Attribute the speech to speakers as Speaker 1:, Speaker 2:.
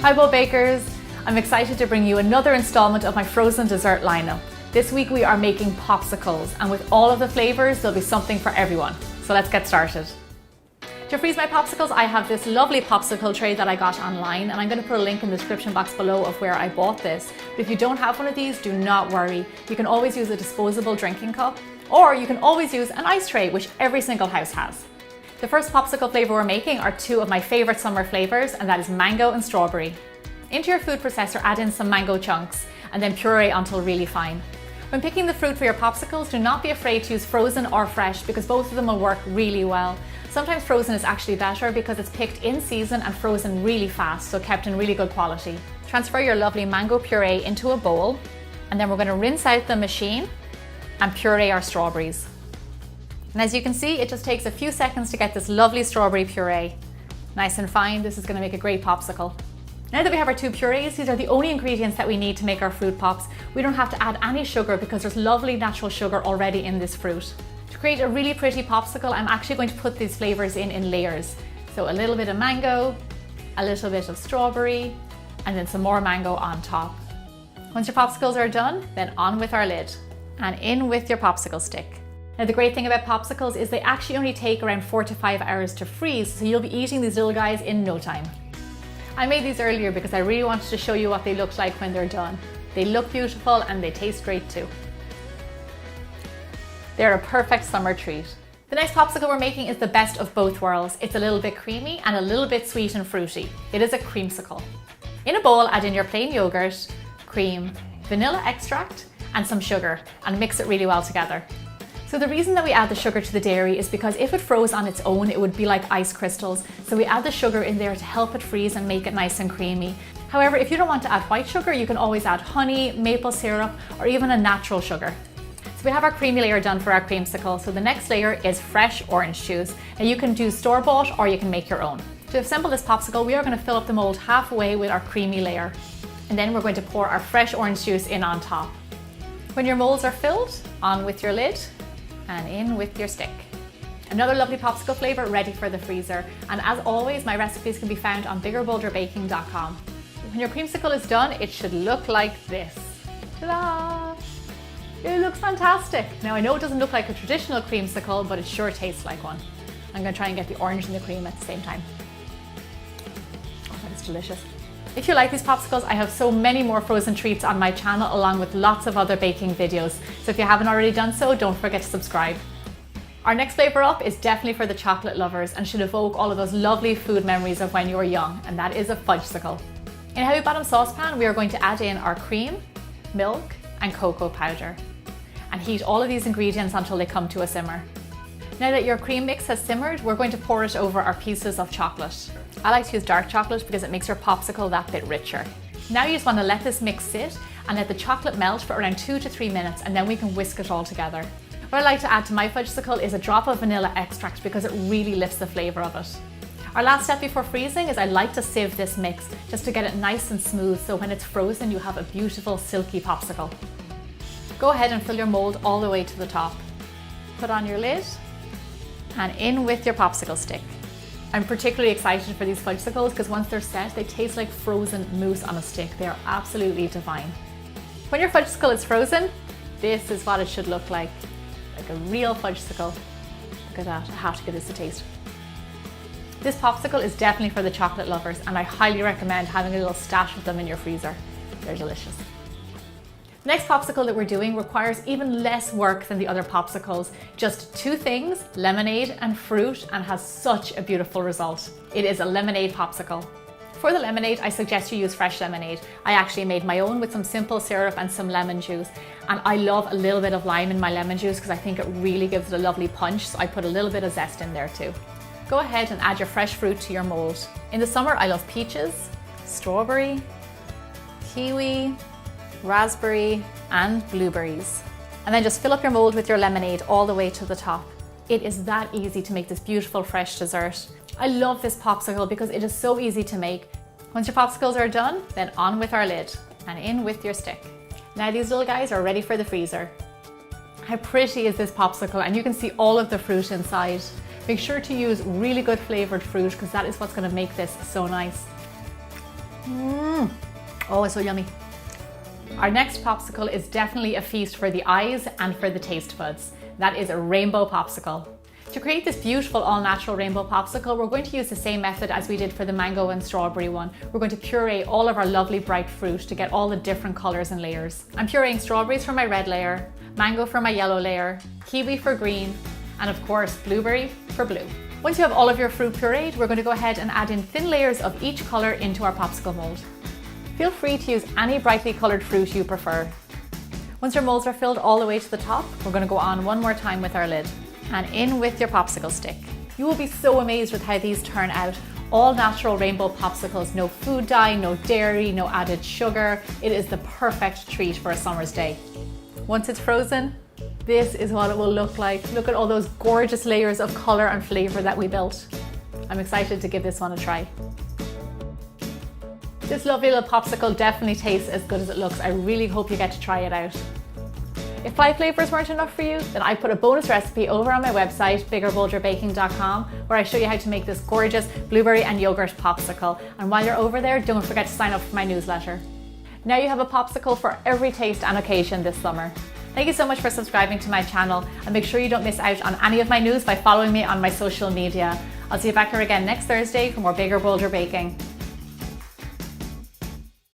Speaker 1: Hi Bow Bakers! I'm excited to bring you another installment of my frozen dessert lineup. This week we are making popsicles, and with all of the flavors there'll be something for everyone. So let's get started. To freeze my popsicles, I have this lovely popsicle tray that I got online, and I'm going to put a link in the description box below of where I bought this. But if you don't have one of these, do not worry. You can always use a disposable drinking cup, or you can always use an ice tray, which every single house has. The first popsicle flavor we're making are two of my favorite summer flavors, and that is mango and strawberry. Into your food processor, add in some mango chunks and then puree until really fine. When picking the fruit for your popsicles, do not be afraid to use frozen or fresh because both of them will work really well. Sometimes frozen is actually better because it's picked in season and frozen really fast, so kept in really good quality. Transfer your lovely mango puree into a bowl, and then we're going to rinse out the machine and puree our strawberries. And as you can see, it just takes a few seconds to get this lovely strawberry puree. Nice and fine, this is going to make a great popsicle. Now that we have our two purees, these are the only ingredients that we need to make our fruit pops. We don't have to add any sugar because there's lovely natural sugar already in this fruit. To create a really pretty popsicle, I'm actually going to put these flavors in layers. So a little bit of mango, a little bit of strawberry, and then some more mango on top. Once your popsicles are done, then on with our lid and in with your popsicle stick. Now the great thing about popsicles is they actually only take around 4 to 5 hours to freeze, so you'll be eating these little guys in no time. I made these earlier because I really wanted to show you what they look like when they're done. They look beautiful and they taste great too. They're a perfect summer treat. The next popsicle we're making is the best of both worlds. It's a little bit creamy and a little bit sweet and fruity. It is a creamsicle. In a bowl, add in your plain yogurt, cream, vanilla extract, and some sugar, and mix it really well together. So the reason that we add the sugar to the dairy is because if it froze on its own, it would be like ice crystals. So we add the sugar in there to help it freeze and make it nice and creamy. However, if you don't want to add white sugar, you can always add honey, maple syrup, or even a natural sugar. So we have our creamy layer done for our creamsicle. So the next layer is fresh orange juice. Now you can do store-bought or you can make your own. To assemble this popsicle, we are going to fill up the mold halfway with our creamy layer. And then we're going to pour our fresh orange juice in on top. When your molds are filled, on with your lid and in with your stick. Another lovely popsicle flavor ready for the freezer. And as always, my recipes can be found on biggerbolderbaking.com. When your creamsicle is done, it should look like this. Ta-da! It looks fantastic. Now I know it doesn't look like a traditional creamsicle, but it sure tastes like one. I'm going to try and get the orange and the cream at the same time. Oh, that is delicious. If you like these popsicles, I have so many more frozen treats on my channel along with lots of other baking videos. So if you haven't already done so, don't forget to subscribe. Our next flavor up is definitely for the chocolate lovers and should evoke all of those lovely food memories of when you were young, and that is a fudgesicle. In a heavy bottom saucepan, we are going to add in our cream, milk, and cocoa powder and heat all of these ingredients until they come to a simmer. Now that your cream mix has simmered, we're going to pour it over our pieces of chocolate. I like to use dark chocolate because it makes your popsicle that bit richer. Now you just want to let this mix sit and let the chocolate melt for around 2 to 3 minutes, and then we can whisk it all together. What I like to add to my fudgesicle is a drop of vanilla extract because it really lifts the flavour of it. Our last step before freezing is I like to sieve this mix just to get it nice and smooth, so when it's frozen you have a beautiful silky popsicle. Go ahead and fill your mold all the way to the top. Put on your lid and in with your popsicle stick. I'm particularly excited for these fudgesicles because once they're set, they taste like frozen mousse on a stick. They are absolutely divine. When your fudgesicle is frozen, this is what it should look like a real fudgesicle. Look at that, I have to give this a taste. This popsicle is definitely for the chocolate lovers, and I highly recommend having a little stash of them in your freezer. They're delicious. The next popsicle that we're doing requires even less work than the other popsicles. Just 2 things, lemonade and fruit, and has such a beautiful result. It is a lemonade popsicle. For the lemonade, I suggest you use fresh lemonade. I actually made my own with some simple syrup and some lemon juice. And I love a little bit of lime in my lemon juice because I think it really gives it a lovely punch, so I put a little bit of zest in there too. Go ahead and add your fresh fruit to your mold. In the summer, I love peaches, strawberry, kiwi, raspberry, and blueberries. And then just fill up your mold with your lemonade all the way to the top. It is that easy to make this beautiful fresh dessert. I love this popsicle because it is so easy to make. Once your popsicles are done, then on with our lid and in with your stick. Now these little guys are ready for the freezer. How pretty is this popsicle, and you can see all of the fruit inside. Make sure to use really good flavored fruit because that is what's going to make this so nice. Oh, it's so yummy. Our next popsicle is definitely a feast for the eyes and for the taste buds. That is a rainbow popsicle. To create this beautiful all-natural rainbow popsicle, we're going to use the same method as we did for the mango and strawberry one. We're going to puree all of our lovely bright fruit to get all the different colors and layers. I'm pureeing strawberries for my red layer, mango for my yellow layer, kiwi for green, and of course, blueberry for blue. Once you have all of your fruit pureed, we're going to go ahead and add in thin layers of each color into our popsicle mold. Feel free to use any brightly colored fruit you prefer. Once your molds are filled all the way to the top, we're going to go on one more time with our lid and in with your popsicle stick. You will be so amazed with how these turn out. All natural rainbow popsicles, no food dye, no dairy, no added sugar. It is the perfect treat for a summer's day. Once it's frozen, this is what it will look like. Look at all those gorgeous layers of color and flavor that we built. I'm excited to give this one a try. This lovely little popsicle definitely tastes as good as it looks. I really hope you get to try it out. If 5 flavors weren't enough for you, then I put a bonus recipe over on my website, biggerbolderbaking.com, where I show you how to make this gorgeous blueberry and yogurt popsicle. And while you're over there, don't forget to sign up for my newsletter. Now you have a popsicle for every taste and occasion this summer. Thank you so much for subscribing to my channel, and make sure you don't miss out on any of my news by following me on my social media. I'll see you back here again next Thursday for more Bigger Bolder Baking.